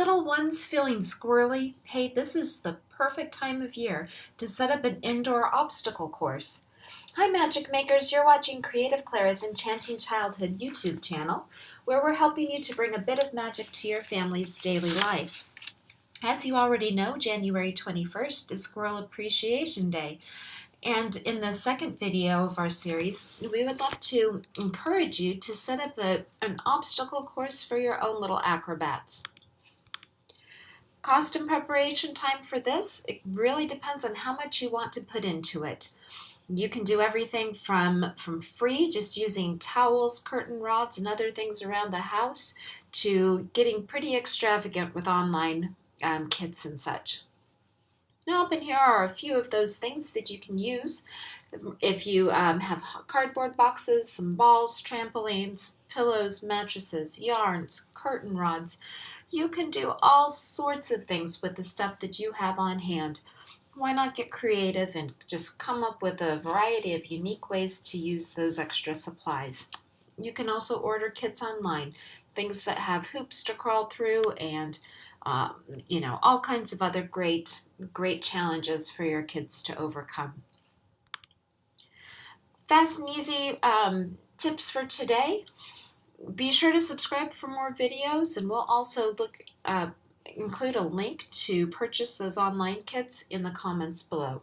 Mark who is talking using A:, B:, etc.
A: little ones feeling squirrely? Hey, this is the perfect time of year to set up an indoor obstacle course. Hi Magic Makers, you're watching Creative Clara's Enchanting Childhood YouTube channel, where we're helping you to bring a bit of magic to your family's daily life. As you already know, January 21st is Squirrel Appreciation Day. And in the second video of our series, we would love to encourage you to set up an obstacle course for your own little acrobats. Cost and preparation time for this, it really depends on how much you want to put into it. You can do everything from free, just using towels, curtain rods, and other things around the house, to getting pretty extravagant with online kits and such. Now up in here are a few of those things that you can use. If you have cardboard boxes, some balls, trampolines, pillows, mattresses, yarns, curtain rods, you can do all sorts of things with the stuff that you have on hand. Why not get creative and just come up with a variety of unique ways to use those extra supplies? You can also order kits online, things that have hoops to crawl through and all kinds of other great challenges for your kids to overcome. Fast and easy tips for today. Be sure to subscribe for more videos, and we'll also include a link to purchase those online kits in the comments below.